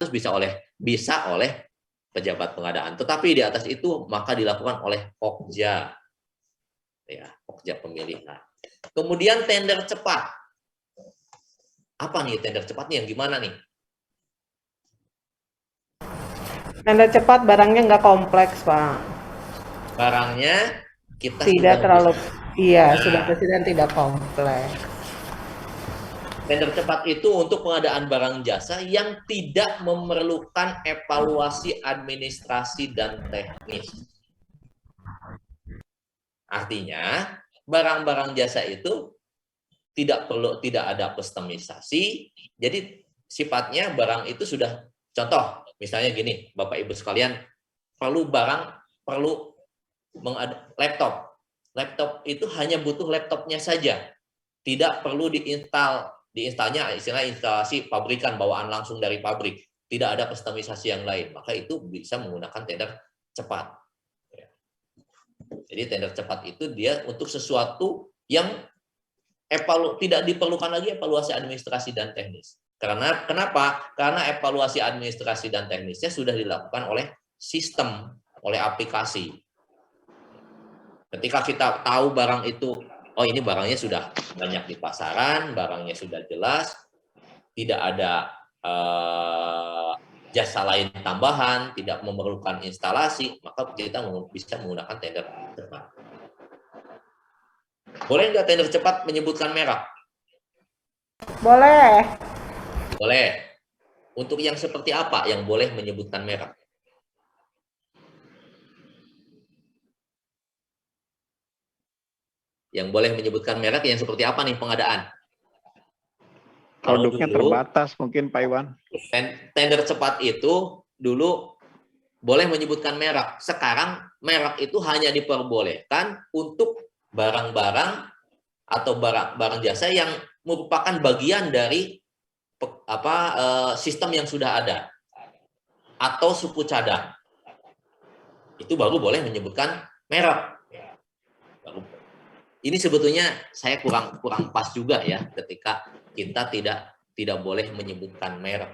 bisa oleh pejabat pengadaan. Tetapi di atas itu maka dilakukan oleh Pokja. Ya, Pokja pemilihan. Kemudian tender cepat. Apa nih tender cepat nih, yang gimana nih? Tender cepat barangnya nggak kompleks, Pak. Barangnya kita Tidak sudah terlalu, bisa. iya, sudah Nah, presiden tidak kompleks. tender cepat itu untuk pengadaan barang jasa yang tidak memerlukan evaluasi administrasi dan teknis. Artinya, barang-barang jasa itu tidak ada kustomisasi. Jadi sifatnya barang itu sudah, contoh misalnya gini, Bapak Ibu sekalian, perlu laptop. Laptop itu hanya butuh laptopnya saja. Tidak perlu diinstalnya istilah instalasi pabrikan, bawaan langsung dari pabrik. Tidak ada kustomisasi yang lain. Maka itu bisa menggunakan tender cepat. Jadi tender cepat itu dia untuk sesuatu yang tidak diperlukan lagi evaluasi administrasi dan teknis. Kenapa? Karena evaluasi administrasi dan teknisnya sudah dilakukan oleh sistem, oleh aplikasi. Ketika kita tahu barang itu, oh ini barangnya sudah banyak di pasaran, barangnya sudah jelas, tidak ada jasa lain tambahan, tidak memerlukan instalasi, maka kita bisa menggunakan tender cepat. Boleh nggak tender cepat menyebutkan merek? Boleh. Boleh. Untuk yang seperti apa yang boleh menyebutkan merek? Yang boleh menyebutkan merek yang seperti apa nih pengadaan? Produknya terbatas mungkin Pak Iwan. Tender cepat itu dulu boleh menyebutkan merek. Sekarang merek itu hanya diperbolehkan untuk barang-barang atau barang jasa yang merupakan bagian dari sistem yang sudah ada atau suku cadang. Itu baru boleh menyebutkan merek. Ini sebetulnya saya kurang pas juga ya ketika kita tidak boleh menyebutkan merek.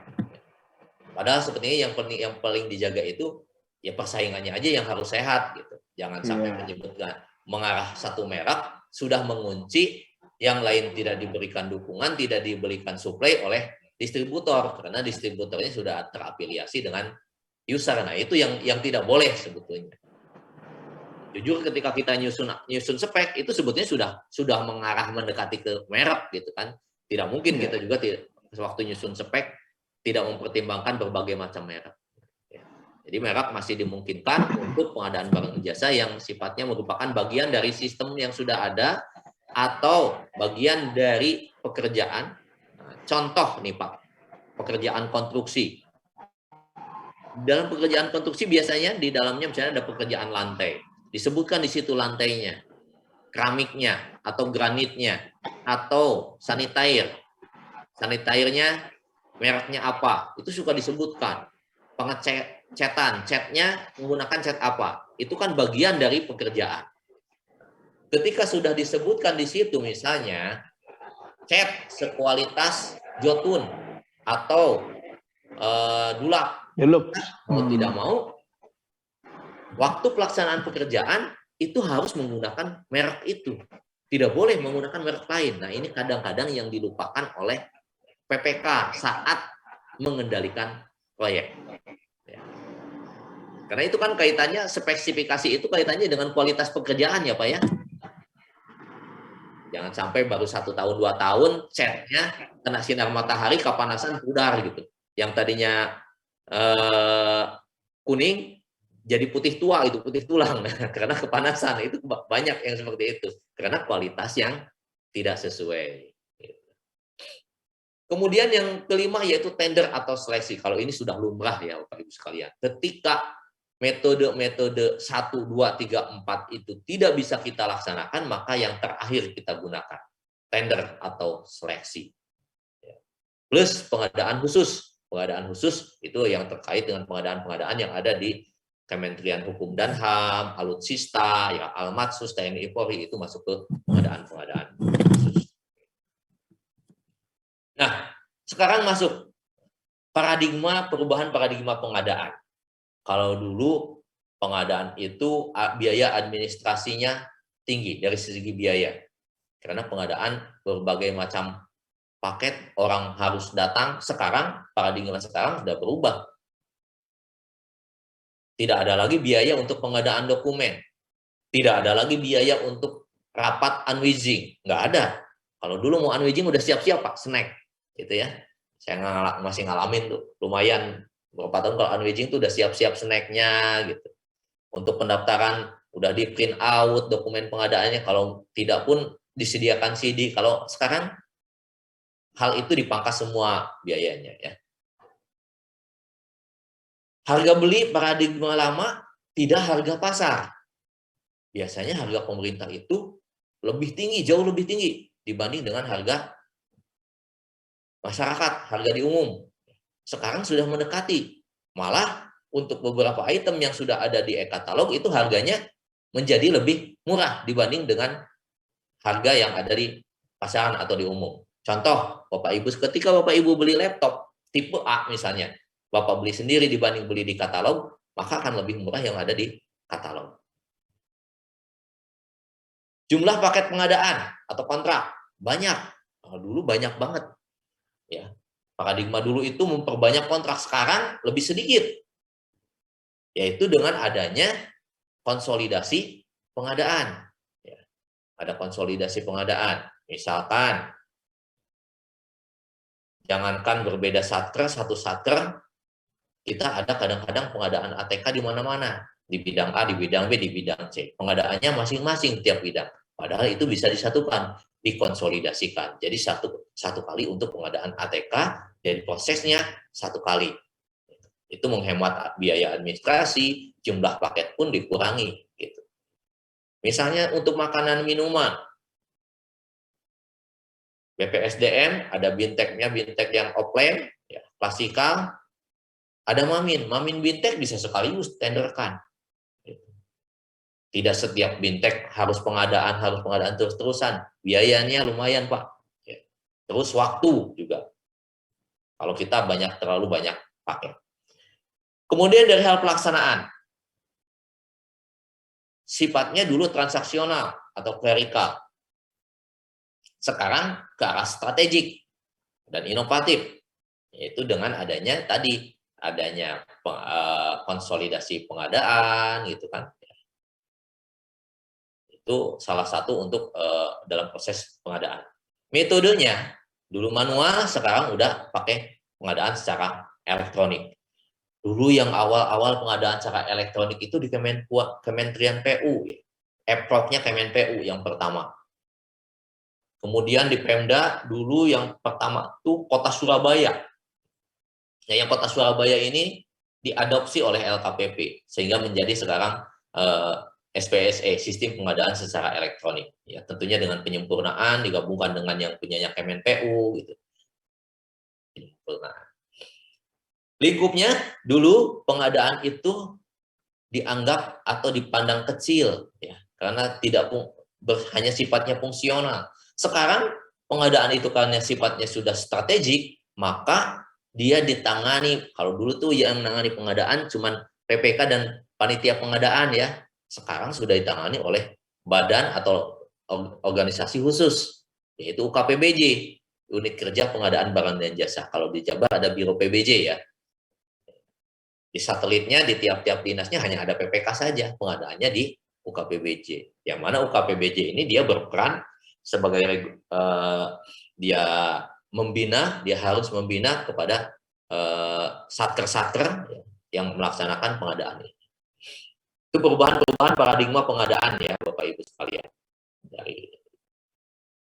Padahal sepertinya yang paling dijaga itu ya persaingannya aja yang harus sehat gitu. Jangan sampai menyebutkan mengarah satu merek sudah mengunci yang lain, tidak diberikan dukungan, tidak diberikan suplai oleh distributor karena distributornya sudah terafiliasi dengan user. Nah, itu yang tidak boleh sebetulnya. Jujur ketika kita nyusun spek itu sebetulnya sudah mengarah mendekati ke merek gitu kan. Tidak mungkin kita juga waktu nyusun spek tidak mempertimbangkan berbagai macam merek. Jadi merek masih dimungkinkan untuk pengadaan barang jasa yang sifatnya merupakan bagian dari sistem yang sudah ada atau bagian dari pekerjaan. Nah, contoh nih Pak, pekerjaan konstruksi. Dalam pekerjaan konstruksi biasanya di dalamnya misalnya ada pekerjaan lantai. Disebutkan di situ lantainya, keramiknya, atau granitnya, atau sanitair. Sanitairnya mereknya apa, itu suka disebutkan. Catnya menggunakan cat apa, itu kan bagian dari pekerjaan. Ketika sudah disebutkan di situ misalnya, cat sekualitas jotun atau dulap, mau tidak mau, waktu pelaksanaan pekerjaan itu harus menggunakan merek itu. Tidak boleh menggunakan merek lain. Nah, ini kadang-kadang yang dilupakan oleh PPK saat mengendalikan proyek. Ya. Karena itu kan kaitannya, spesifikasi itu kaitannya dengan kualitas pekerjaan ya Pak ya. Jangan sampai baru 1 tahun 2 tahun catnya kena sinar matahari kepanasan pudar gitu. Yang tadinya kuning jadi putih tua, itu putih tulang karena kepanasan. Itu banyak yang seperti itu karena kualitas yang tidak sesuai. Kemudian yang kelima yaitu tender atau seleksi. Kalau ini sudah lumrah ya Bapak Ibu sekalian. Ketika metode 1, 2, 3, 4 itu tidak bisa kita laksanakan, maka yang terakhir kita gunakan tender atau seleksi. Plus pengadaan khusus. Pengadaan khusus itu yang terkait dengan pengadaan-pengadaan yang ada di Kementerian Hukum dan HAM, Alutsista, ya, Almatsus, TNI Polri, itu masuk ke pengadaan-pengadaan khusus. Nah, sekarang masuk paradigma perubahan paradigma pengadaan. Kalau dulu pengadaan itu biaya administrasinya tinggi dari segi biaya. Karena pengadaan berbagai macam paket orang harus datang. Sekarang paradigma sekarang sudah berubah. Tidak ada lagi biaya untuk pengadaan dokumen. Tidak ada lagi biaya untuk rapat unwitching. Nggak ada. Kalau dulu mau unwitching udah siap-siap Pak, snack. Gitu ya. Saya masih ngalamin tuh. Lumayan berapa tahun kalau unwitching tuh udah siap-siap snacknya gitu. Untuk pendaftaran udah di print out dokumen pengadaannya. Kalau tidak pun disediakan CD. Kalau sekarang hal itu dipangkas semua biayanya ya. Harga beli paradigma lama tidak harga pasar. Biasanya harga pemerintah itu lebih tinggi, jauh lebih tinggi dibanding dengan harga masyarakat, harga di umum. Sekarang sudah mendekati. Malah untuk beberapa item yang sudah ada di e-katalog itu harganya menjadi lebih murah dibanding dengan harga yang ada di pasaran atau di umum. Contoh, Bapak Ibu, ketika Bapak Ibu beli laptop tipe A misalnya, Bapak beli sendiri dibanding beli di katalog, maka akan lebih murah yang ada di katalog. Jumlah paket pengadaan atau kontrak banyak. Dulu banyak banget. Ya. Paradigma dulu itu memperbanyak kontrak, sekarang lebih sedikit. Yaitu dengan adanya konsolidasi pengadaan. Ya. Ada konsolidasi pengadaan. Misalkan, jangankan berbeda satker, satu satker, kita ada kadang-kadang pengadaan ATK di mana-mana. Di bidang A, di bidang B, di bidang C. Pengadaannya masing-masing tiap bidang. Padahal itu bisa disatukan, dikonsolidasikan. Jadi satu kali untuk pengadaan ATK, dan prosesnya satu kali. Itu menghemat biaya administrasi, jumlah paket pun dikurangi. Gitu. Misalnya untuk makanan minuman, BPSDM ada binteknya, bintek yang offline, ya, klasikal, ada mamin bintek bisa sekaligus tenderkan. Tidak setiap bintek harus pengadaan terus-terusan. Biayanya lumayan Pak. Terus waktu juga. Kalau kita terlalu banyak pakai. Kemudian dari hal pelaksanaan. Sifatnya dulu transaksional atau clerical. Sekarang ke arah strategik dan inovatif. Yaitu dengan adanya konsolidasi pengadaan gitu kan. Itu salah satu untuk dalam proses pengadaan. Metodenya dulu manual, sekarang udah pakai pengadaan secara elektronik. Dulu yang awal-awal pengadaan secara elektronik itu di Kementerian PU, Approve-nya Kemen PU yang pertama. Kemudian di Pemda dulu yang pertama tuh Kota Surabaya. Ya, yang Kota Surabaya ini diadopsi oleh LKPP sehingga menjadi sekarang SPSE, sistem pengadaan secara elektronik. Ya, tentunya dengan penyempurnaan digabungkan dengan yang punyanya Kemen PU gitu. Lingkupnya dulu pengadaan itu dianggap atau dipandang kecil ya, karena hanya sifatnya fungsional. Sekarang pengadaan itu karena sifatnya sudah strategik, maka dia ditangani. Kalau dulu tuh yang menangani pengadaan cuman PPK dan panitia pengadaan ya. Sekarang sudah ditangani oleh badan atau organisasi khusus, yaitu UKPBJ, Unit Kerja Pengadaan Barang dan Jasa. Kalau di Jabar ada Biro PBJ ya. Di satelitnya, di tiap-tiap dinasnya hanya ada PPK saja, pengadaannya di UKPBJ. Yang mana UKPBJ ini dia berperan sebagai dia harus membina kepada satker-satker yang melaksanakan pengadaan ini. Itu perubahan paradigma pengadaan ya Bapak Ibu sekalian.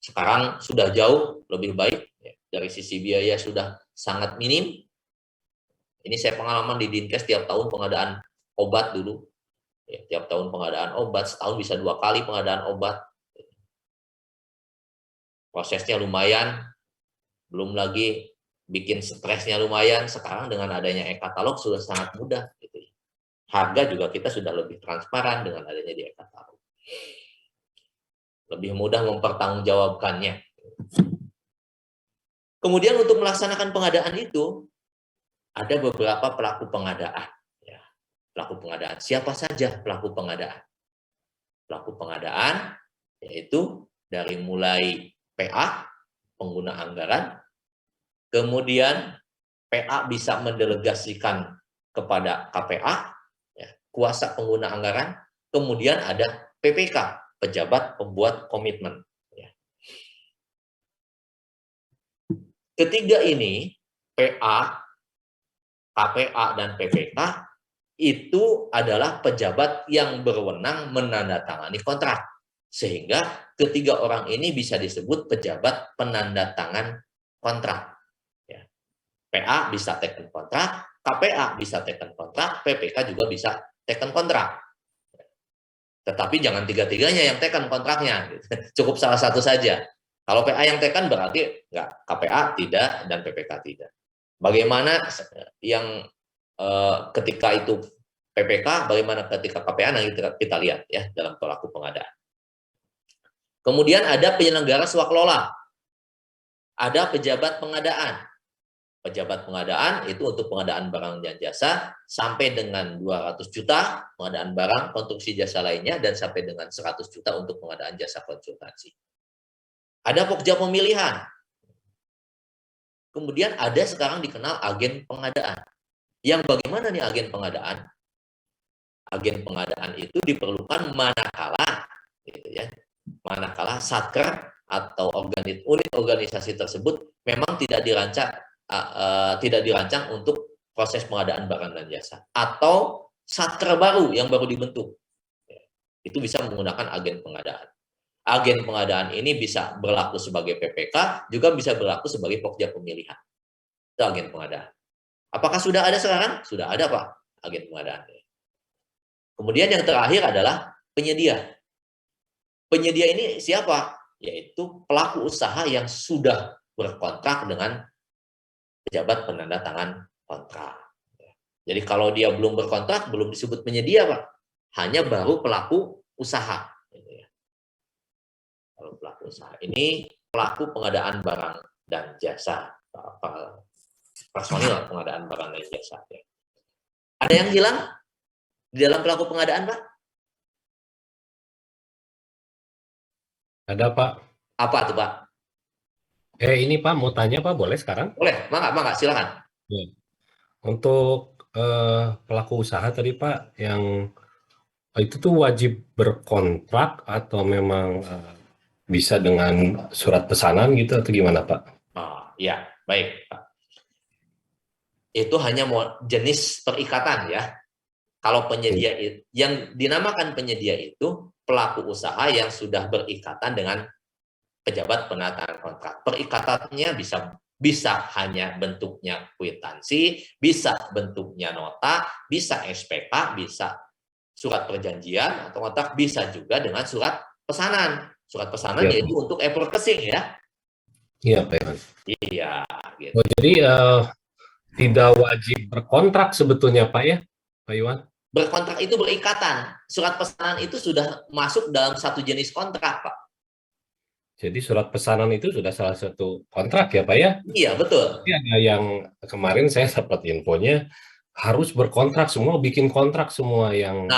Sekarang sudah jauh lebih baik ya. Dari sisi biaya sudah sangat minim. Ini saya pengalaman di Dinkes tiap tahun pengadaan obat dulu. Ya, tiap tahun pengadaan obat, setahun bisa 2 kali pengadaan obat. Prosesnya lumayan, belum lagi bikin stresnya lumayan. Sekarang dengan adanya e-katalog sudah sangat mudah. Gitu. Harga juga kita sudah lebih transparan dengan adanya di e-katalog. Lebih mudah mempertanggungjawabkannya. Kemudian untuk melaksanakan pengadaan itu, ada beberapa pelaku pengadaan. Ya, pelaku pengadaan. Siapa saja pelaku pengadaan? Pelaku pengadaan yaitu dari mulai PA, pengguna anggaran, kemudian PA bisa mendelegasikan kepada KPA, ya, kuasa pengguna anggaran, kemudian ada PPK, pejabat pembuat komitmen. Ya. Ketiga ini, PA, KPA, dan PPK, itu adalah pejabat yang berwenang menandatangani kontrak. Sehingga ketiga orang ini bisa disebut pejabat penandatangan kontrak. Ya. PA bisa teken kontrak, KPA bisa teken kontrak, PPK juga bisa teken kontrak. Tetapi jangan tiga-tiganya yang teken kontraknya. Cukup salah satu saja. Kalau PA yang teken berarti enggak, KPA tidak dan PPK tidak. Bagaimana yang ketika itu PPK, bagaimana ketika KPA, nanti kita lihat ya dalam pelaku pengadaan. Kemudian ada penyelenggara swaklola, ada pejabat pengadaan. Pejabat pengadaan itu untuk pengadaan barang dan jasa sampai dengan 200 juta pengadaan barang, konstruksi jasa lainnya, dan sampai dengan 100 juta untuk pengadaan jasa konsultasi. Ada pokja pemilihan. Kemudian ada sekarang dikenal agen pengadaan. Yang bagaimana nih agen pengadaan? Agen pengadaan itu diperlukan manakala, gitu ya, manakala satker atau unit organisasi tersebut memang tidak dirancang untuk proses pengadaan barang dan jasa, atau satker baru yang baru dibentuk, itu bisa menggunakan agen pengadaan. Agen pengadaan ini bisa berlaku sebagai PPK, juga bisa berlaku sebagai pokja pemilihan. Itu agen pengadaan. Apakah sudah ada sekarang? Sudah ada, Pak, agen pengadaan. Kemudian yang terakhir adalah penyedia. Penyedia ini siapa? Yaitu pelaku usaha yang sudah berkontrak dengan pejabat penanda tangan kontrak. Jadi kalau dia belum berkontrak, belum disebut penyedia, Pak. Hanya baru pelaku usaha. Kalau pelaku usaha ini pelaku pengadaan barang dan jasa, personil pengadaan barang dan jasa. Ada yang hilang di dalam pelaku pengadaan, Pak? Ada, Pak. Apa tuh, Pak? Ini Pak, mau tanya Pak, boleh sekarang? Boleh, mangga, silakan. Ya. Untuk pelaku usaha tadi Pak, yang itu tuh wajib berkontrak atau memang bisa dengan surat pesanan gitu atau gimana Pak? Ya, baik, Pak. Itu hanya jenis perikatan ya. Kalau penyedia yang dinamakan penyedia itu pelaku usaha yang sudah berikatan dengan pejabat penandatangan kontrak. Perikatannya bisa hanya bentuknya kwitansi, bisa bentuknya nota, bisa SPK, bisa surat perjanjian atau kontrak, bisa juga dengan surat pesanan. Surat pesanan yaitu untuk e-purchasing ya. Iya, Pak Iwan. Iya, gitu. Oh, jadi tidak wajib berkontrak sebetulnya Pak ya, Pak Iwan? Berkontrak itu berikatan. Surat pesanan itu sudah masuk dalam satu jenis kontrak, Pak. Jadi surat pesanan itu sudah salah satu kontrak ya Pak ya? Iya, betul. Tapi ada yang kemarin saya dapat infonya harus berkontrak semua, bikin kontrak semua yang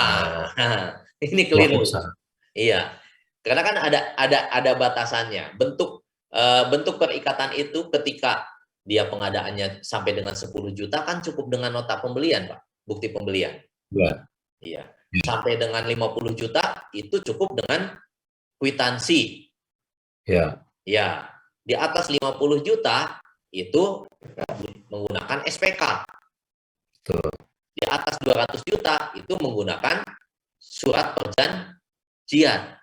ini keliru. usaha. Iya. Karena kan ada batasannya. Bentuk perikatan itu ketika dia pengadaannya sampai dengan 10 juta kan cukup dengan nota pembelian, Pak. Bukti pembelian. Ya. Iya. Sampai dengan 50 juta itu cukup dengan kwitansi. Ya. Ya, di atas 50 juta itu menggunakan SPK. Betul. Di atas 200 juta itu menggunakan surat perjanjian.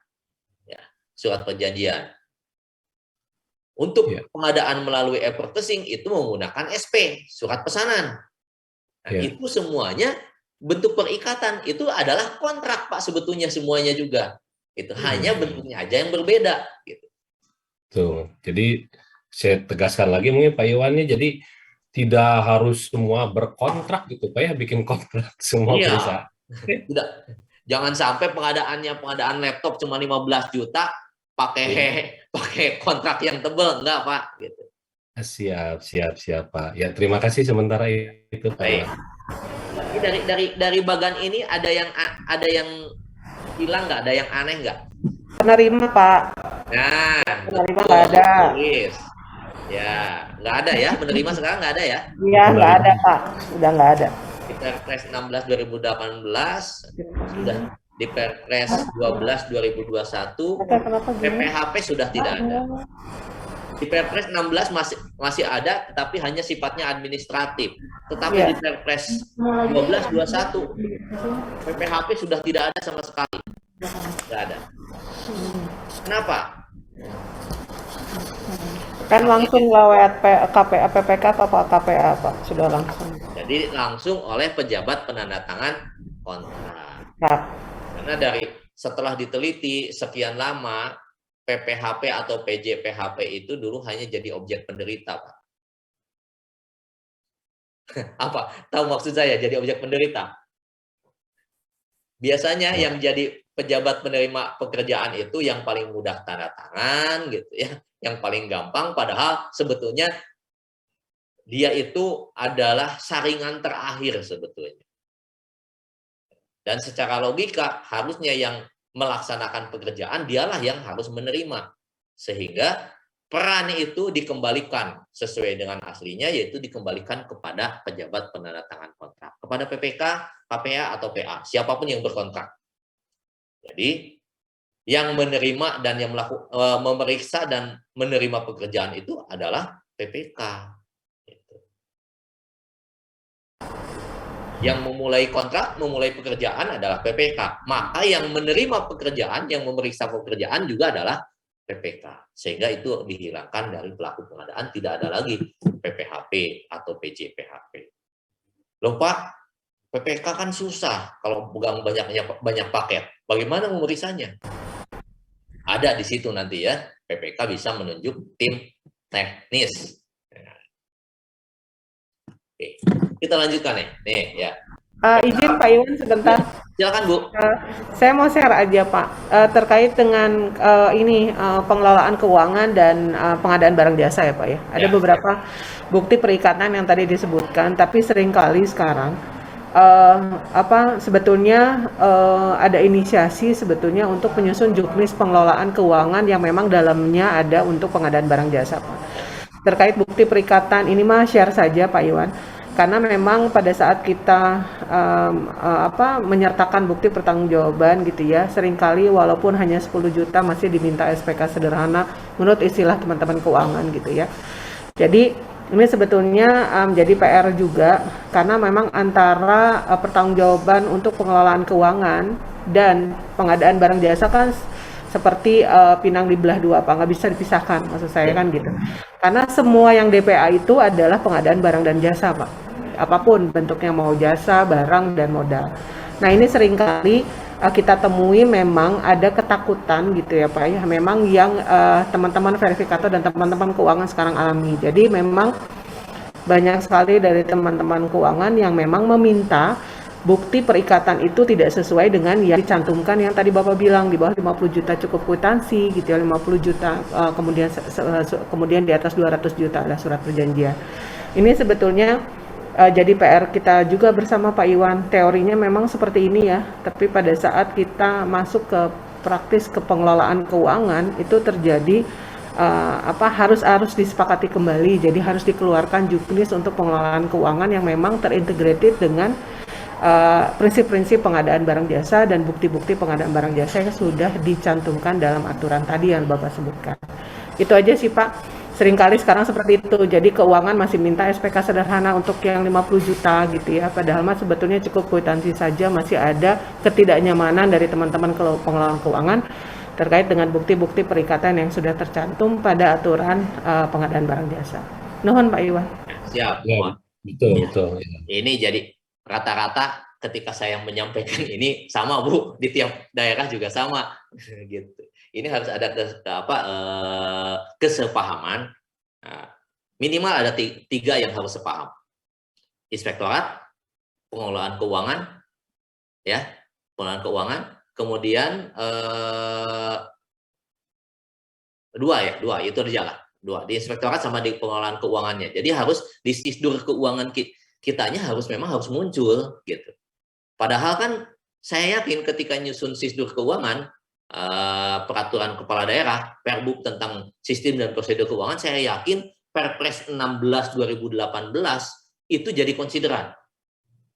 Ya, surat perjanjian. Untuk pengadaan melalui e-purchasing itu menggunakan SP, surat pesanan. Nah, itu semuanya bentuk perikatan, itu adalah kontrak, Pak, sebetulnya semuanya juga. Itu hanya bentuknya aja yang berbeda gitu. Tuh, jadi saya tegaskan lagi mungkin Pak Iwan, jadi tidak harus semua berkontrak gitu Pak ya, bikin kontrak semua perusahaan. Tidak. Jangan sampai pengadaan laptop cuma 15 juta pakai kontrak yang tebal, enggak, Pak, gitu. Siap, Pak. Ya, terima kasih sementara itu, Pak Baik. Iwan. Ini dari bagan ini ada yang hilang nggak? Ada yang aneh nggak? Penerima, Pak. Nah, Penerima betul. nggak ada. Tulis. Ya, nggak ada ya. Menerima sekarang nggak ada ya. Iya, nggak ada, Pak. Udah nggak ada. Di Perpres 16 2018 sudah di Perpres 12 2021 Kenapa gini? PPHP sudah tidak ada. Di Perpres 16 masih ada, tetapi hanya sifatnya administratif. Tetapi Iya. di Perpres 12 21 PPHP sudah tidak ada sama sekali. Tidak ada. Kenapa? Kan langsung lewat KPA, PPK atau KPA, Pak? Sudah langsung. Jadi langsung oleh pejabat penandatangan kontrak. Nah, Karena setelah diteliti sekian lama, PPHP atau PJPHP itu dulu hanya jadi objek penderita, Pak. Apa? Tahu maksud saya jadi objek penderita? Biasanya yang jadi pejabat penerima pekerjaan itu yang paling mudah tanda tangan gitu ya, yang paling gampang, padahal sebetulnya dia itu adalah saringan terakhir sebetulnya. Dan secara logika harusnya yang melaksanakan pekerjaan dialah yang harus menerima. Sehingga peran itu dikembalikan sesuai dengan aslinya, yaitu dikembalikan kepada pejabat penandatangan kontrak, kepada PPK, KPA atau PA, siapapun yang berkontrak. Jadi yang menerima dan yang memeriksa dan menerima pekerjaan itu adalah PPK. Yang memulai kontrak, memulai pekerjaan adalah PPK. Maka yang menerima pekerjaan, yang memeriksa pekerjaan juga adalah PPK. Sehingga itu dihilangkan dari pelaku pengadaan, tidak ada lagi PPHP atau PJPHP. Loh Pak, PPK kan susah kalau pegang banyak paket. Bagaimana memeriksanya? Ada di situ nanti ya, PPK bisa menunjuk tim teknis. Oke. Kita lanjutkan nih ya. izin Pak Iwan sebentar. Silakan Bu. Saya mau share aja Pak terkait dengan pengelolaan keuangan dan pengadaan barang jasa ya Pak ya. Ada beberapa bukti perikatan yang tadi disebutkan, tapi seringkali sekarang sebetulnya ada inisiasi sebetulnya untuk menyusun juknis pengelolaan keuangan yang memang dalamnya ada untuk pengadaan barang jasa Pak. Terkait bukti perikatan ini mah share saja Pak Iwan. Karena memang pada saat kita menyertakan bukti pertanggungjawaban gitu ya, seringkali walaupun hanya 10 juta masih diminta SPK sederhana menurut istilah teman-teman keuangan gitu ya. Jadi ini sebetulnya jadi PR juga karena memang antara pertanggungjawaban untuk pengelolaan keuangan dan pengadaan barang jasa kan seperti pinang dibelah dua, Pak, nggak bisa dipisahkan, maksud saya kan gitu. Karena semua yang DPA itu adalah pengadaan barang dan jasa, Pak. Apapun bentuknya, mau jasa, barang, dan modal. Nah ini seringkali kita temui memang ada ketakutan gitu ya Pak ya, memang yang teman-teman verifikator dan teman-teman keuangan sekarang alami. Jadi memang banyak sekali dari teman-teman keuangan yang memang meminta bukti perikatan itu tidak sesuai dengan yang dicantumkan yang tadi Bapak bilang, di bawah 50 juta cukup kwitansi gitu ya, 50 juta kemudian di atas 200 juta adalah surat perjanjian. Ini sebetulnya jadi PR kita juga bersama Pak Iwan. Teorinya memang seperti ini ya, tapi pada saat kita masuk ke praktis ke pengelolaan keuangan itu terjadi harus disepakati kembali. Jadi harus dikeluarkan juknis untuk pengelolaan keuangan yang memang terintegrated dengan prinsip-prinsip pengadaan barang jasa dan bukti-bukti pengadaan barang jasa yang sudah dicantumkan dalam aturan tadi yang Bapak sebutkan. Itu aja sih Pak. Seringkali sekarang seperti itu. Jadi keuangan masih minta SPK sederhana untuk yang 50 juta gitu ya. Padahal mah sebetulnya cukup kwitansi saja, masih ada ketidaknyamanan dari teman-teman pengelolaan keuangan terkait dengan bukti-bukti perikatan yang sudah tercantum pada aturan pengadaan barang jasa. Nuhun Pak Iwan. Siap. Ya, betul. Ini jadi rata-rata ketika saya menyampaikan ini sama Bu, di tiap daerah juga sama gitu. Ini harus ada kesepahaman. Nah, minimal ada tiga yang harus sepaham. Inspektorat, pengelolaan keuangan, ya, pengelolaan keuangan, kemudian dua itu aja lah. di inspektorat sama di pengelolaan keuangannya. Jadi harus di sisdur keuangan kitanya memang harus muncul gitu. Padahal kan saya yakin ketika nyusun sisdur keuangan, peraturan kepala daerah, Perbuk tentang sistem dan prosedur keuangan, saya yakin Perpres 16 2018 itu jadi konsideran.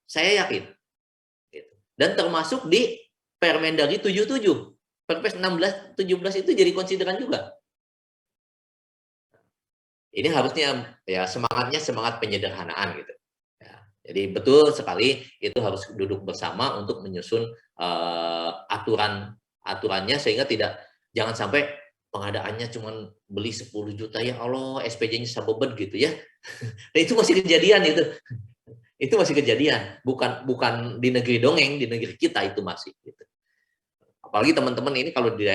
Saya yakin. Dan termasuk di Permendagri 77. Perpres 16 17 itu jadi konsideran juga. Ini harusnya ya semangatnya semangat penyederhanaan gitu. Ya, jadi betul sekali itu harus duduk bersama untuk menyusun aturannya sehingga jangan sampai pengadaannya cuma beli 10 juta ya Allah SPJ-nya sabebet gitu ya. Dan itu masih kejadian itu. Itu masih kejadian, bukan di negeri dongeng, di negeri kita itu masih gitu. Apalagi teman-teman ini kalau di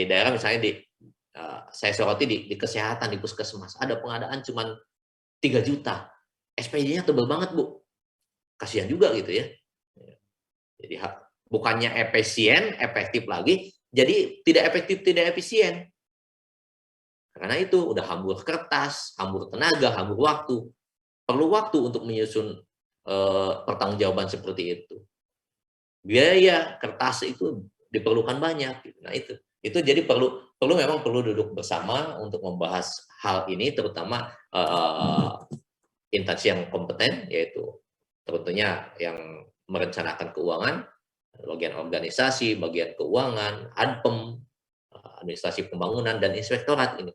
daerah misalnya saya soroti di kesehatan, di puskesmas, ada pengadaan cuma 3 juta. SPJ-nya tebal banget, Bu. Kasihan juga gitu ya. Jadi bukannya efisien, efektif lagi, jadi tidak efektif, tidak efisien. Karena itu udah hambur kertas, hambur tenaga, hambur waktu. Perlu waktu untuk menyusun pertanggungjawaban seperti itu. Biaya kertas itu diperlukan banyak. Nah itu jadi memang perlu duduk bersama untuk membahas hal ini, terutama instansi yang kompeten, yaitu tentunya yang merencanakan keuangan, bagian organisasi, bagian keuangan, ADPEM, administrasi pembangunan, dan inspektorat ini.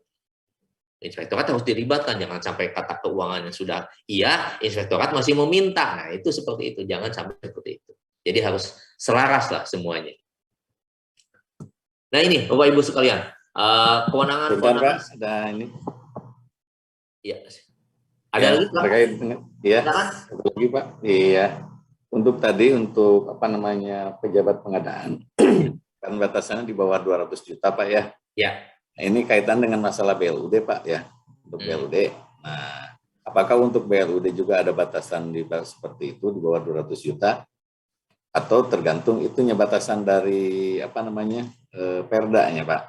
Inspektorat harus dilibatkan, jangan sampai kata keuangan yang sudah iya, inspektorat masih meminta. Nah itu seperti itu, jangan sampai seperti itu. Jadi harus selaras lah semuanya. Nah ini Bapak Ibu sekalian, kewenangan. Ada ini. Ya. Ada lagi Pak? Terkait dengan, ya. Ada lagi Pak. Iya. Untuk pejabat pengadaan, kan batasannya di bawah 200 juta Pak ya. Ya. Nah, ini kaitan dengan masalah BLUD Pak ya. Untuk BLUD. Nah, apakah untuk BLUD juga ada batasan seperti itu di bawah 200 juta? Atau tergantung itunya batasan dari perdanya Pak?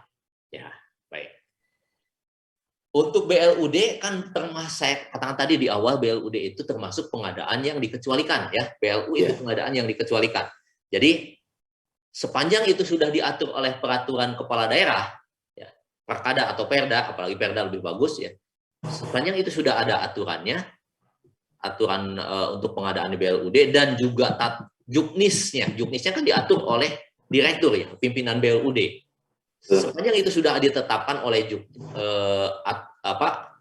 Ya, baik. Untuk BLUD kan termasuk, saya katakan tadi di awal, BLUD itu termasuk pengadaan yang dikecualikan ya. BLU itu pengadaan yang dikecualikan. Jadi sepanjang itu sudah diatur oleh peraturan kepala daerah, ya, Perkada atau Perda, apalagi Perda lebih bagus ya. Sepanjang itu sudah ada aturannya, aturan untuk pengadaan di BLUD dan juga juknisnya kan diatur oleh direktur ya, pimpinan BLUD. Sepanjang itu sudah ditetapkan oleh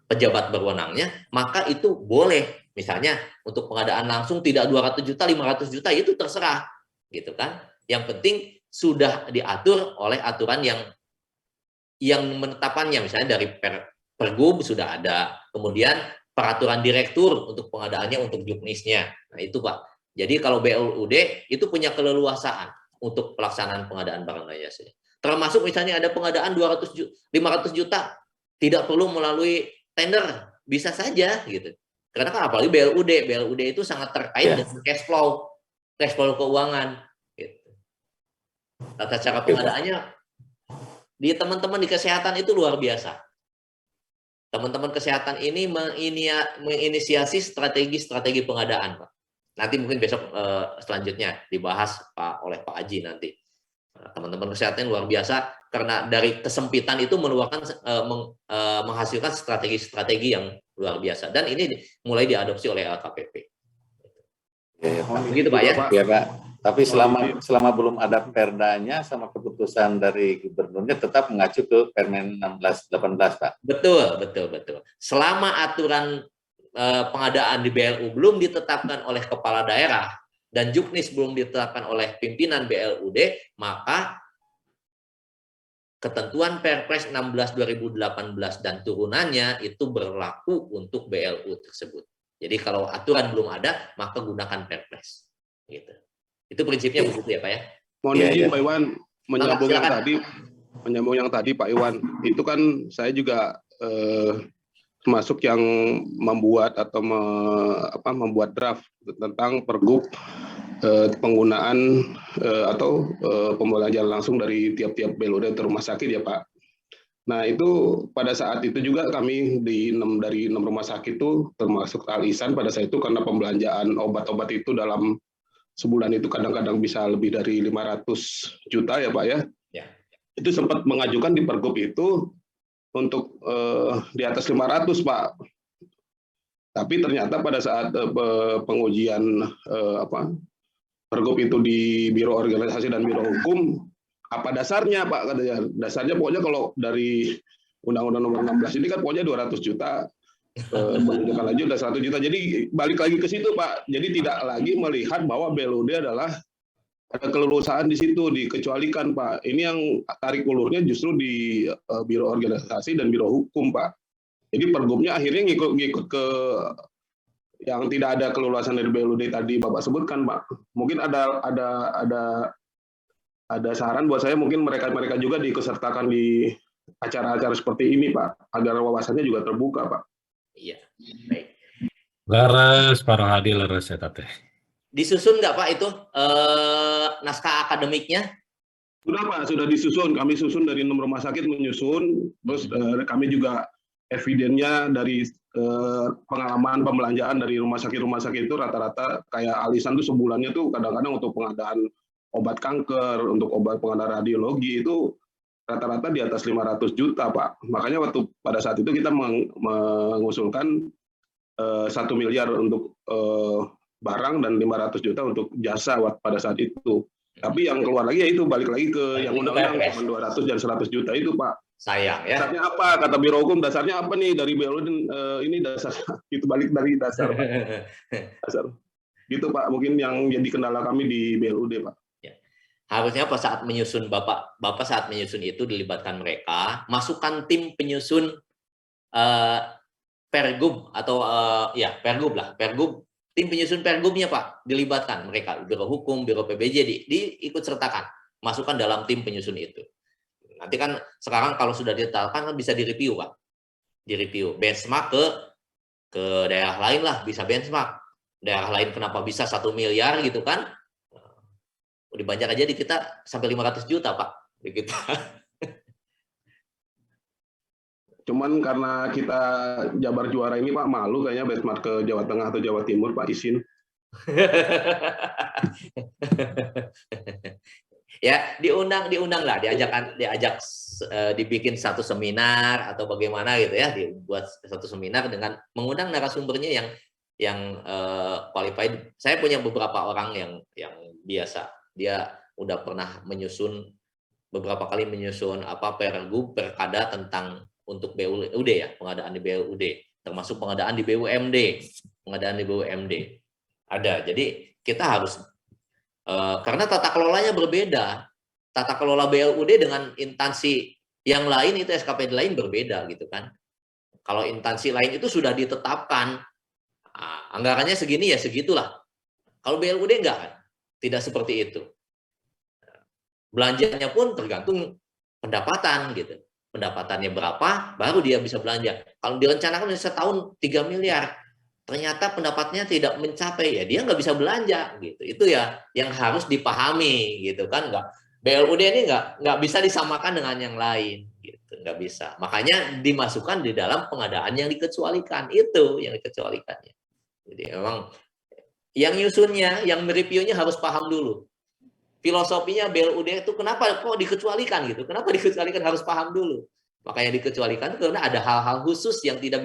pejabat berwenangnya, maka itu boleh. Misalnya untuk pengadaan langsung tidak 200 juta, 500 juta itu terserah, gitu kan. Yang penting sudah diatur oleh aturan yang menetapkannya, misalnya dari Pergub sudah ada, kemudian peraturan direktur untuk pengadaannya, untuk juknisnya. Nah itu Pak. Jadi kalau BLUD itu punya keleluasaan untuk pelaksanaan pengadaan barang dan jasa. Termasuk misalnya ada pengadaan 500 juta, tidak perlu melalui tender, bisa saja gitu. Karena kan apalagi BLUD itu sangat terkait dengan cash flow keuangan. Gitu. Tata cara pengadaannya di teman-teman di kesehatan itu luar biasa. Teman-teman kesehatan ini menginisiasi strategi pengadaan, Pak. Nanti mungkin besok selanjutnya dibahas oleh Pak Aji nanti. Teman-teman kesehatan luar biasa karena dari kesempitan itu menghasilkan strategi-strategi yang luar biasa, dan ini mulai diadopsi oleh LKPP. Begitu Pak ya? Iya Pak. Tapi selama belum ada perdanya sama keputusan dari gubernurnya tetap mengacu ke Permen 16/18 Pak. Betul. Selama aturan pengadaan di BLU belum ditetapkan oleh kepala daerah dan juknis belum ditetapkan oleh pimpinan BLUD, maka ketentuan Perpres 16 2018 dan turunannya itu berlaku untuk BLU tersebut. Jadi kalau aturan belum ada, maka gunakan Perpres. Gitu. Itu prinsipnya begitu ya Pak ya. Mohon izin Pak Iwan menyambung yang tadi Pak Iwan. Itu kan saya juga termasuk yang membuat atau membuat draft tentang Pergub penggunaan atau pembelajaran langsung dari tiap-tiap BLUD atau rumah sakit ya Pak. Nah, itu pada saat itu juga kami dari 6 rumah sakit itu termasuk Alisan pada saat itu karena pembelanjaan obat-obat itu dalam sebulan itu kadang-kadang bisa lebih dari 500 juta ya Pak ya. Ya. Itu sempat mengajukan di Pergub itu untuk di atas 500 Pak. Tapi ternyata pada saat pengujian Pergub itu di Biro Organisasi dan Biro Hukum, apa dasarnya Pak? Katanya dasarnya pokoknya kalau dari Undang-Undang Nomor 16 ini kan pokoknya 200 juta, penunjukan lanjut udah 100 juta. Jadi balik lagi ke situ Pak. Jadi tidak lagi melihat bahwa BLUD adalah ada kelulusan di situ, dikecualikan Pak. Ini yang tarik ulurnya justru di Biro Organisasi dan Biro Hukum Pak. Jadi Pergubnya akhirnya ngikut ke yang tidak ada kelulusan dari BLUD tadi Bapak sebutkan Pak. Mungkin ada saran buat saya, mungkin mereka juga diikutsertakan di acara-acara seperti ini Pak, agar wawasannya juga terbuka Pak. Iya, baik. Laras, para hadir laras ya teh. Disusun nggak Pak itu naskah akademiknya? Sudah Pak, sudah disusun. Kami susun dari 6 rumah sakit menyusun, terus kami juga evidennya dari pengalaman pembelanjaan dari rumah sakit itu rata-rata kayak Alisan tuh sebulannya tuh kadang-kadang untuk pengadaan obat kanker, untuk obat pengadaan radiologi itu rata-rata di atas 500 juta Pak. Makanya pada saat itu kita mengusulkan 1 miliar untuk barang dan 500 juta untuk jasa pada saat itu. Tapi yang keluar lagi ya itu balik lagi ke yang undang-undang 200 dan 100 juta itu Pak. Sayang ya. Dasarnya apa? Kata Biro Hukum dasarnya apa nih dari BLUD ini dasarnya itu balik dari dasar Pak. Dasar. Gitu Pak, mungkin yang jadi kendala kami di BLUD Pak. Ya. Harusnya pas saat menyusun Bapak saat menyusun itu dilibatkan mereka, masukkan tim penyusun Pergub atau Pergub lah, Pergub. Tim penyusun Pergubnya Pak, dilibatkan mereka, Biro Hukum, Biro PBJ diikut sertakan, masukkan dalam tim penyusun itu. Nanti kan sekarang kalau sudah ditetapkan kan bisa direview Pak, direview, benchmark ke daerah lain lah, bisa benchmark daerah lain kenapa bisa 1 miliar gitu kan, di banyak aja di kita sampai 500 juta Pak di kita. Cuman karena kita Jabar juara ini Pak, malu kayaknya benchmark ke Jawa Tengah atau Jawa Timur Pak, izin. Ya diundang lah, diajak dibikin satu seminar atau bagaimana gitu ya, dibuat satu seminar dengan mengundang narasumbernya yang qualified. Saya punya beberapa orang yang biasa, dia udah pernah beberapa kali menyusun Pergub, Perkada tentang untuk BUD ya, pengadaan di BUD, termasuk pengadaan di BUMD, ada. Jadi kita harus karena tata kelolanya berbeda, tata kelola BLUD dengan instansi yang lain itu SKPD lain berbeda gitu kan. Kalau instansi lain itu sudah ditetapkan anggarannya segini ya segitulah. Kalau BLUD enggak kan, tidak seperti itu. Belanjanya pun tergantung pendapatan gitu. Pendapatannya berapa, baru dia bisa belanja. Kalau direncanakan setahun 3 miliar, ternyata pendapatnya tidak mencapai, ya dia nggak bisa belanja gitu. Itu ya yang harus dipahami gitu kan. BLUD ini nggak bisa disamakan dengan yang lain gitu, nggak bisa. Makanya dimasukkan di dalam pengadaan yang dikecualikan, itu yang dikecualikannya. Jadi memang yang nyusunnya, yang mereviewnya harus paham dulu. Filosofinya BLUD itu kenapa kok dikecualikan gitu? Kenapa dikecualikan, harus paham dulu. Makanya dikecualikan karena ada hal-hal khusus yang tidak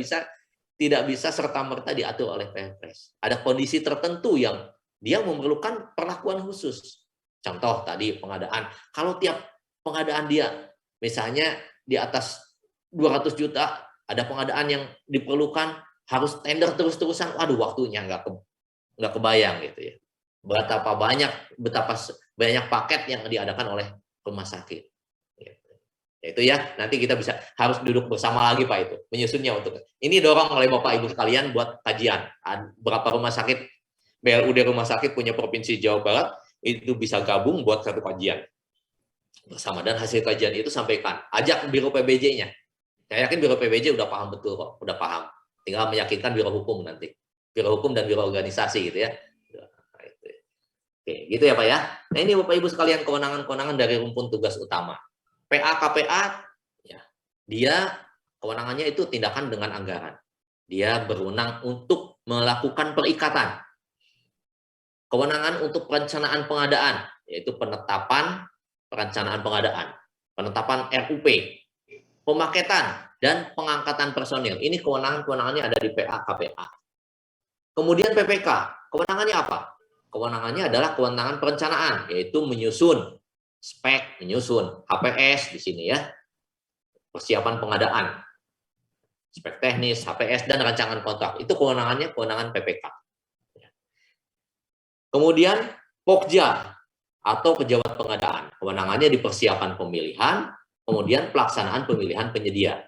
bisa serta-merta diatur oleh Perpres. Ada kondisi tertentu yang dia memerlukan perlakuan khusus. Contoh tadi pengadaan. Kalau tiap pengadaan dia misalnya di atas 200 juta, ada pengadaan yang diperlukan harus tender terus-terusan. Waduh, waktunya nggak kebayang gitu ya. Betapa banyak paket yang diadakan oleh rumah sakit. Itu ya, nanti kita harus duduk bersama lagi Pak itu, menyusunnya untuk ini, dorong oleh Bapak Ibu sekalian buat kajian. Berapa rumah sakit, BLUD rumah sakit punya Provinsi Jawa Barat, itu bisa gabung buat satu kajian bersama, dan hasil kajian itu sampaikan, ajak Biro PBJ-nya. Saya yakin Biro PBJ udah paham betul kok, udah paham. Tinggal meyakinkan Biro Hukum nanti. Biro Hukum dan Biro Organisasi gitu ya. Oke, gitu ya Pak ya. Nah ini Bapak Ibu sekalian kewenangan-kewenangan dari rumpun tugas utama. PA, KPA, ya, dia kewenangannya itu tindakan dengan anggaran. Dia berwenang untuk melakukan perikatan. Kewenangan untuk perencanaan pengadaan, yaitu penetapan perencanaan pengadaan, penetapan RUP, pemaketan, dan pengangkatan personil. Ini kewenangannya ada di PA KPA. Kemudian PPK, kewenangannya apa? Kewenangannya adalah kewenangan perencanaan, yaitu menyusun spek, menyusun HPS di sini ya, persiapan pengadaan, spek teknis, HPS, dan rancangan kontrak. Itu kewenangannya kewenangan PPK. Kemudian Pokja atau pejabat pengadaan, kewenangannya di persiapan pemilihan, kemudian pelaksanaan pemilihan penyedia.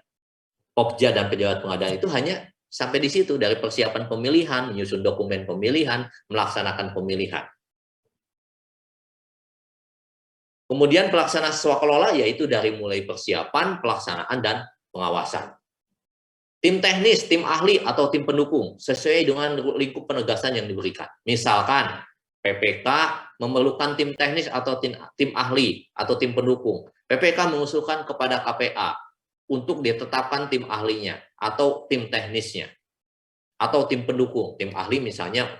Pokja dan pejabat pengadaan itu hanya sampai di situ, dari persiapan pemilihan, menyusun dokumen pemilihan, melaksanakan pemilihan. Kemudian pelaksana swakelola yaitu dari mulai persiapan, pelaksanaan, dan pengawasan. Tim teknis, tim ahli, atau tim pendukung sesuai dengan lingkup penegasan yang diberikan. Misalkan PPK memerlukan tim teknis atau tim ahli atau tim pendukung. PPK mengusulkan kepada KPA untuk ditetapkan tim ahlinya atau tim teknisnya atau tim pendukung. Tim ahli misalnya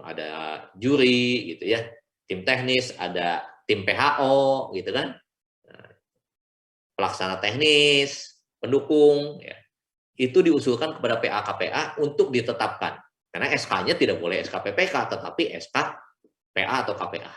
ada juri gitu ya, tim teknis ada tim PHO gitu kan, pelaksana teknis, pendukung ya. Itu diusulkan kepada PA KPA untuk ditetapkan. Karena SK-nya tidak boleh SK PPK, tetapi SK PA atau KPA.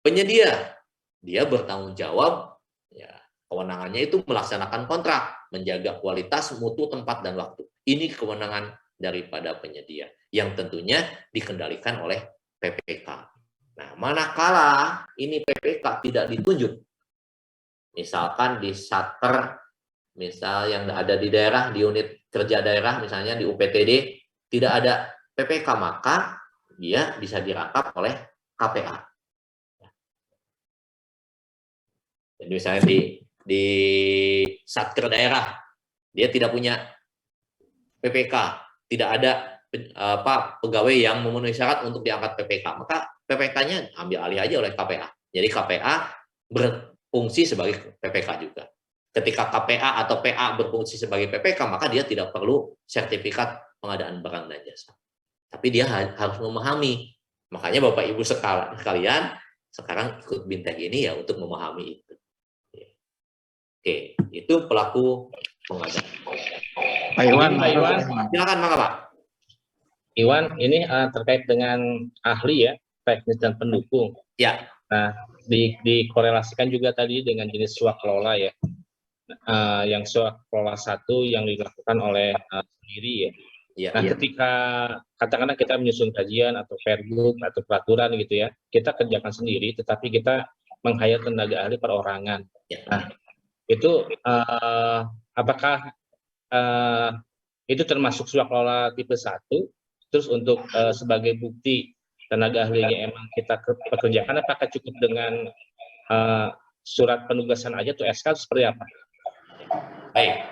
Penyedia, dia bertanggung jawab, ya, kewenangannya itu melaksanakan kontrak, menjaga kualitas, mutu, tempat, dan waktu. Ini kewenangan daripada penyedia, yang tentunya dikendalikan oleh PPK. Nah, manakala ini PPK tidak ditunjuk, misalkan di Satker, misal yang ada di daerah, di unit kerja daerah, misalnya di UPTD, tidak ada PPK, maka dia bisa dirangkap oleh KPA. Jadi misalnya di Satker daerah, dia tidak punya PPK, tidak ada pegawai yang memenuhi syarat untuk diangkat PPK, maka PPK-nya ambil alih aja oleh KPA. Jadi KPA berfungsi sebagai PPK juga. Ketika KPA atau PA berfungsi sebagai PPK, maka dia tidak perlu sertifikat pengadaan barang dan jasa. Tapi dia harus memahami. Makanya Bapak Ibu sekalian sekarang ikut Bintek ini ya untuk memahami itu. Oke, itu pelaku pengadaan. Pak Iwan, Silakan Pak. Iwan, ini terkait dengan ahli ya, teknis dan pendukung. Ya. Nah, dikorelasikan juga tadi dengan jenis swakelola ya. Yang swakelola 1 yang dilakukan oleh sendiri ya. Ya, nah, ketika katakanlah kita menyusun kajian atau pergub atau peraturan gitu ya, kita kerjakan sendiri, tetapi kita meng-hire tenaga ahli perorangan. Ya. Nah, itu apakah itu termasuk swakelola tipe 1? Terus untuk sebagai bukti tenaga ahlinya emang kita pekerjakan, apakah cukup dengan surat penugasan aja atau SK seperti apa? Baik,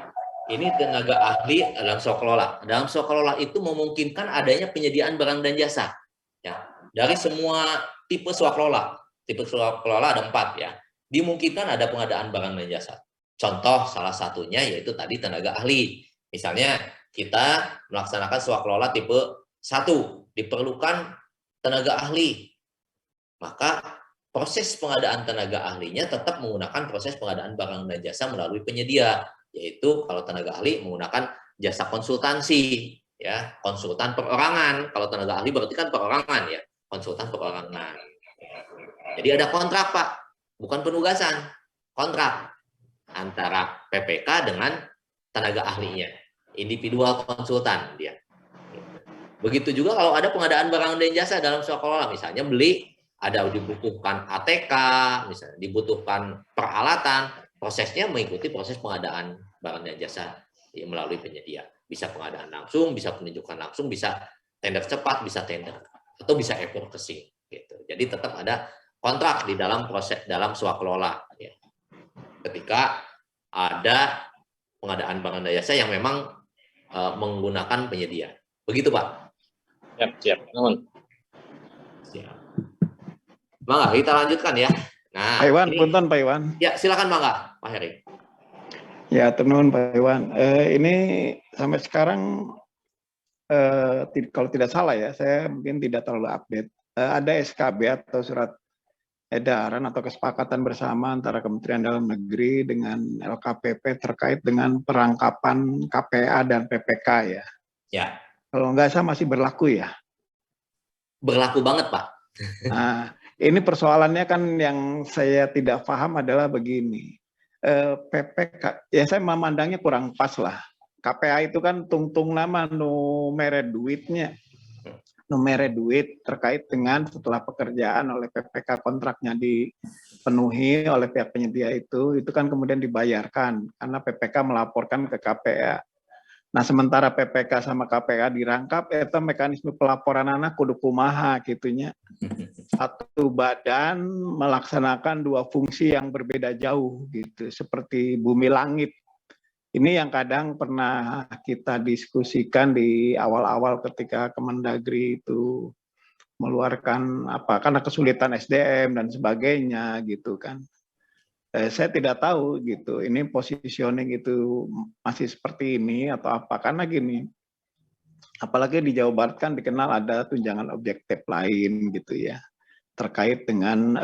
ini tenaga ahli dalam swakelola. Dalam swakelola itu memungkinkan adanya penyediaan barang dan jasa. Ya, dari semua tipe swakelola. Tipe swakelola ada 4 ya. Dimungkinkan ada pengadaan barang dan jasa. Contoh salah satunya yaitu tadi tenaga ahli. Misalnya kita melaksanakan swakelola tipe 1, diperlukan tenaga ahli. Maka proses pengadaan tenaga ahlinya tetap menggunakan proses pengadaan barang dan jasa melalui penyedia. Yaitu kalau tenaga ahli menggunakan jasa konsultansi, ya, konsultan perorangan. Kalau tenaga ahli berarti kan perorangan ya, konsultan perorangan. Jadi ada kontrak Pak, bukan penugasan, kontrak antara PPK dengan tenaga ahlinya, individual konsultan dia. Begitu juga kalau ada pengadaan barang dan jasa dalam swakelola, misalnya beli, ada dibutuhkan ATK, misalnya dibutuhkan peralatan. Prosesnya mengikuti proses pengadaan barang dan jasa melalui penyedia. Bisa pengadaan langsung, bisa penunjukan langsung, bisa tender cepat, bisa tender, atau bisa advocacy. Gitu. Jadi tetap ada kontrak di dalam proses dalam swakelola. Ya. Ketika ada pengadaan barang dan jasa yang memang menggunakan penyedia. Begitu Pak? Siap. Siap. Mangga, kita lanjutkan ya. Nah, Pak Iwan, punten Pak Iwan. Ya, silakan Mangga, Pak Heri. Ya, teman Pak Iwan. Ini sampai sekarang kalau tidak salah ya, saya mungkin tidak terlalu update. Ada SKB atau surat edaran atau kesepakatan bersama antara Kementerian Dalam Negeri dengan LKPP terkait dengan perangkapan KPA dan PPK ya. Ya, Kalau nggak salah masih berlaku ya. berlaku banget, Pak. Nah, ini persoalannya kan yang saya tidak paham adalah begini. PPK, ya saya memandangnya kurang pas lah. KPA itu kan tungtung nama numere duitnya. Numere duit terkait dengan setelah pekerjaan oleh PPK kontraknya dipenuhi oleh pihak penyedia itu kan kemudian dibayarkan karena PPK melaporkan ke KPA. Nah, sementara PPK sama KPA dirangkap, itu mekanisme pelaporan anak kudu kumaha gitunya. Satu badan melaksanakan dua fungsi yang berbeda jauh gitu, seperti bumi langit. Ini yang kadang pernah kita diskusikan di awal-awal ketika Kemendagri itu mengeluarkan karena kesulitan SDM dan sebagainya gitu kan. Saya tidak tahu gitu, ini positioning itu masih seperti ini atau apa, karena gini, apalagi di Jawa Barat kan dikenal ada tunjangan objektif lain gitu ya, terkait dengan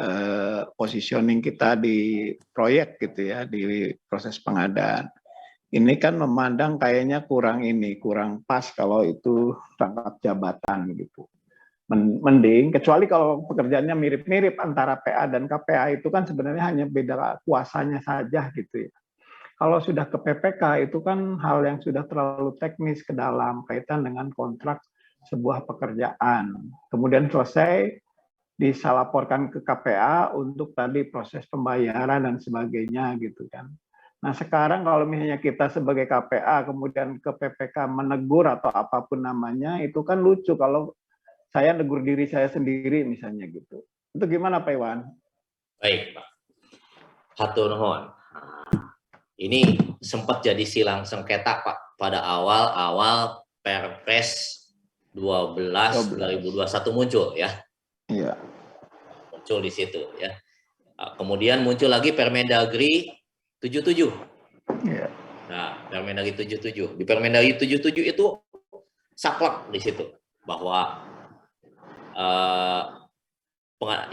positioning kita di proyek gitu ya, di proses pengadaan. Ini kan memandang kayaknya kurang pas kalau itu rangkap jabatan gitu. Mending, kecuali kalau pekerjaannya mirip-mirip antara PA dan KPA itu kan sebenarnya hanya beda kuasanya saja gitu ya. Kalau sudah ke PPK itu kan hal yang sudah terlalu teknis ke dalam kaitan dengan kontrak sebuah pekerjaan. Kemudian selesai disalaporkan ke KPA untuk tadi proses pembayaran dan sebagainya gitu kan. Nah sekarang kalau misalnya kita sebagai KPA kemudian ke PPK menegur atau apapun namanya, itu kan lucu kalau saya negur diri saya sendiri misalnya gitu. Itu gimana Pak Iwan? Baik, Pak. Hatur nuhun. Ini sempat jadi silang sengketa, Pak, pada awal Perpres 12 2021 muncul ya. Iya. Muncul di situ ya. Kemudian muncul lagi Permendagri 77. Iya. Nah, Permendagri 77. Di Permendagri 77 itu saklek di situ bahwa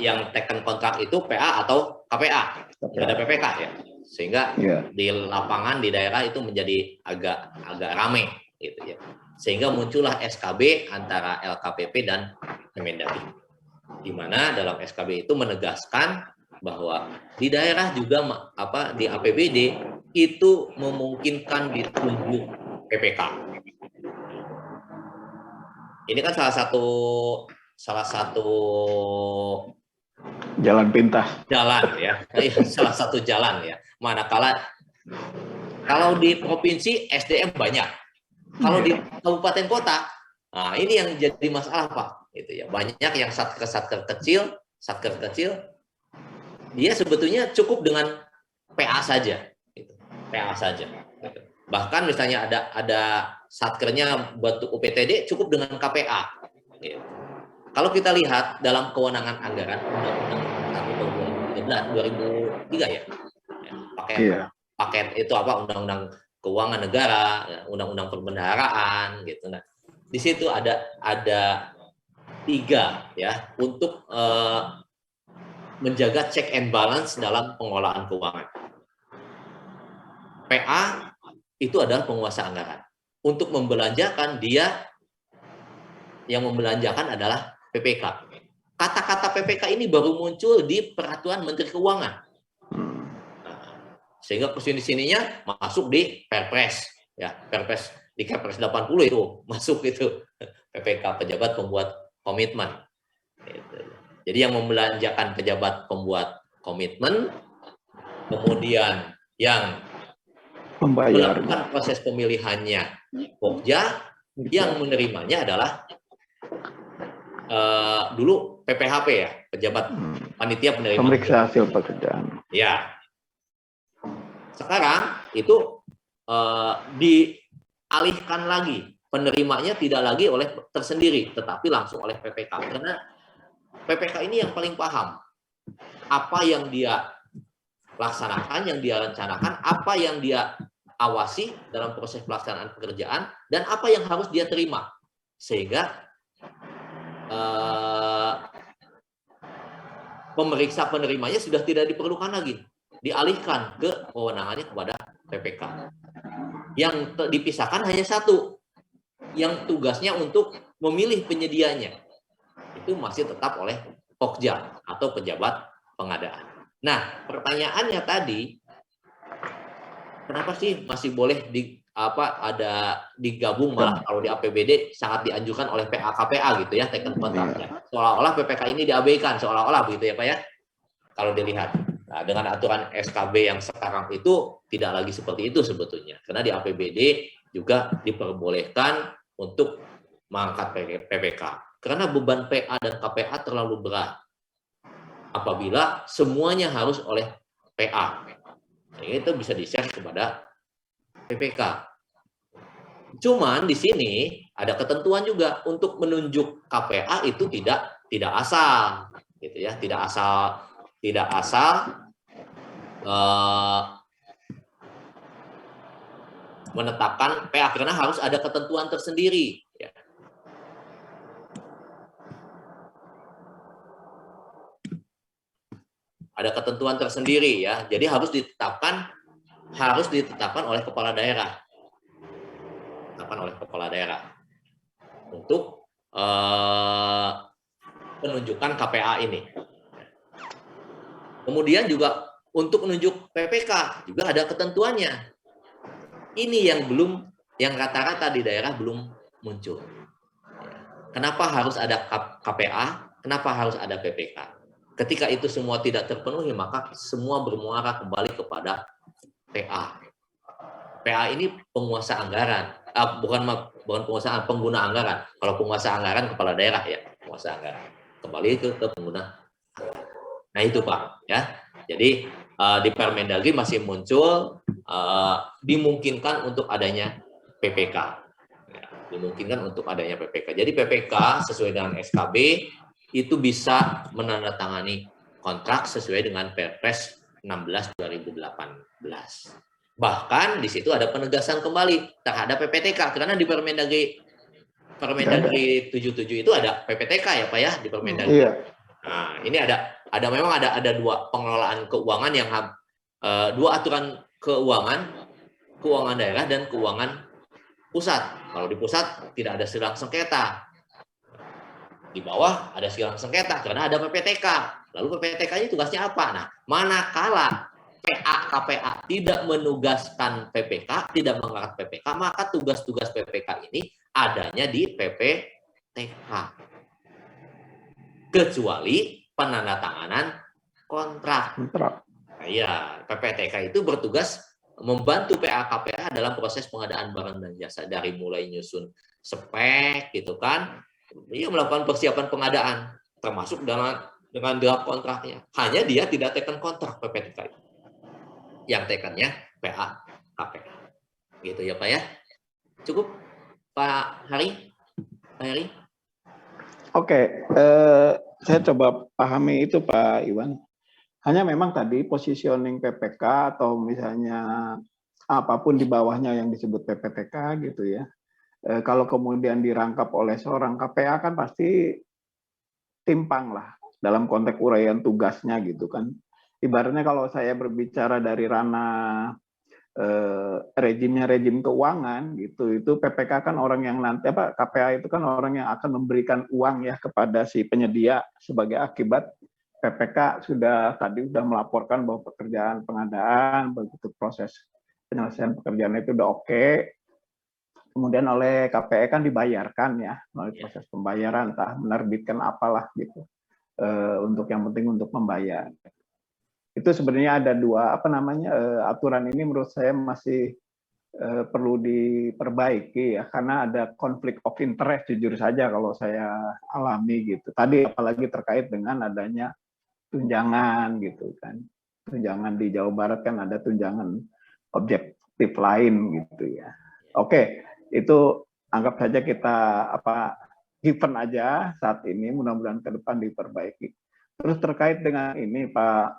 yang teken kontrak itu PA atau KPA, tidak ada PPK ya, sehingga di lapangan di daerah itu menjadi agak rame gitu ya, sehingga muncullah SKB antara LKPP dan Kemendagri, di mana dalam SKB itu menegaskan bahwa di daerah juga di APBD itu memungkinkan ditunjuk PPK. Ini kan salah satu jalan pintas. Jalan ya, salah satu jalan ya. Manakala kalau di provinsi SDM banyak, kalau di kabupaten kota, nah ini yang jadi masalah Pak. Gitu ya. Banyak yang satker kecil, dia sebetulnya cukup dengan PA saja, gitu. PA saja. Gitu. Bahkan misalnya ada satkernya buat UPTD cukup dengan KPA. Gitu. Kalau kita lihat dalam kewenangan anggaran Undang-Undang 2003 ya, paket itu Undang-Undang Keuangan Negara, Undang-Undang Perbendaharaan gitu. Nah, di situ ada 3 ya untuk menjaga check and balance dalam pengelolaan keuangan. PA itu adalah penguasa anggaran. Untuk membelanjakan yang membelanjakan adalah PPK. Kata-kata PPK ini baru muncul di Peraturan Menteri Keuangan. Sehingga kesini-sininya masuk di Perpres. Ya, Perpres di Kepres 80 itu masuk itu PPK, pejabat pembuat komitmen. Jadi yang membelanjakan pejabat pembuat komitmen, kemudian yang melakukan proses pemilihannya Pokja, yang menerimanya adalah dulu PPHP ya, pejabat panitia penerima Pemeriksa hasil pekerjaan. Ya. Sekarang itu dialihkan lagi, penerimanya tidak lagi oleh tersendiri, tetapi langsung oleh PPK. Karena PPK ini yang paling paham apa yang dia laksanakan, yang dia rencanakan, apa yang dia awasi dalam proses pelaksanaan pekerjaan dan apa yang harus dia terima, sehingga pemeriksa penerimanya sudah tidak diperlukan lagi, dialihkan ke kewenangannya kepada PPK. Yang dipisahkan hanya satu, yang tugasnya untuk memilih penyedianya, itu masih tetap oleh Pokja atau pejabat pengadaan. Nah, pertanyaannya tadi, kenapa sih masih boleh digabung, malah kalau di APBD sangat dianjurkan oleh PA-KPA gitu ya, taken kontraknya. Seolah-olah PPK ini diabaikan, seolah-olah begitu ya Pak ya, kalau dilihat. Nah, dengan aturan SKB yang sekarang itu tidak lagi seperti itu sebetulnya. Karena di APBD juga diperbolehkan untuk mengangkat PPK. Karena beban PA dan KPA terlalu berat. Apabila semuanya harus oleh PA. Itu bisa di-share kepada PPK. Cuman di sini ada ketentuan juga untuk menunjuk KPA itu tidak asal gitu ya, tidak asal menetapkan PA, karena harus ada ketentuan tersendiri ya. Ada ketentuan tersendiri ya. Jadi harus ditetapkan oleh kepala daerah. Untuk penunjukan KPA ini. Kemudian juga untuk menunjuk PPK juga ada ketentuannya. Ini yang rata-rata di daerah belum muncul. Kenapa harus ada KPA? Kenapa harus ada PPK? Ketika itu semua tidak terpenuhi, maka semua bermuara kembali kepada PA. PA ini penguasa anggaran, bukan penguasa, pengguna anggaran. Kalau penguasa anggaran kepala daerah ya, penguasa anggaran. Kembali ke pengguna. Nah itu Pak ya. Jadi di Permendagri masih muncul dimungkinkan untuk adanya PPK. Ya, dimungkinkan untuk adanya PPK. Jadi PPK sesuai dengan SKB itu bisa menandatangani kontrak sesuai dengan Perpres 16 2018. Bahkan di situ ada penegasan kembali terhadap PPTK, karena di Permendagri 77 itu ada PPTK ya Pak ya, di Permendagri. Iya. Nah, ini memang ada dua pengelolaan keuangan yang dua aturan keuangan daerah dan keuangan pusat. Kalau di pusat tidak ada silang sengketa. Di bawah ada silang sengketa karena ada PPTK. Lalu PPTK ini tugasnya apa? Nah, manakala PA-KPA tidak menugaskan PPK, tidak mengangkat PPK, maka tugas-tugas PPK ini adanya di PPTK. Kecuali penandatanganan kontrak. Iya, PPTK itu bertugas membantu PA-KPA dalam proses pengadaan barang dan jasa, dari mulai nyusun spek gitu kan. Dia melakukan persiapan pengadaan termasuk dengan draft kontraknya. Hanya dia tidak teken kontrak PPTK. Yang tekannya PA-KPA. Gitu ya Pak ya. Cukup Pak Hari? Pak Hari? Oke, saya coba pahami itu Pak Iwan. Hanya memang tadi positioning PPK atau misalnya apapun di bawahnya yang disebut PPTK gitu ya. Kalau kemudian dirangkap oleh seorang KPA kan pasti timpang lah dalam konteks uraian tugasnya gitu kan. Ibaratnya kalau saya berbicara dari ranah rejim keuangan gitu, itu PPK kan orang yang nanti KPA itu kan orang yang akan memberikan uang ya kepada si penyedia sebagai akibat PPK sudah melaporkan bahwa pekerjaan pengadaan begitu proses penyelesaian pekerjaan itu udah oke. Kemudian oleh KPA kan dibayarkan ya melalui proses pembayaran, entah menerbitkan apalah gitu untuk yang penting untuk membayar. Itu sebenarnya ada dua aturan ini menurut saya masih perlu diperbaiki ya, karena ada konflik of interest jujur saja kalau saya alami gitu. Tadi apalagi terkait dengan adanya tunjangan gitu kan. Tunjangan di Jawa Barat kan ada tunjangan objektif lain gitu ya. Oke, itu anggap saja kita given aja saat ini, mudah-mudahan ke depan diperbaiki. Terus terkait dengan ini Pak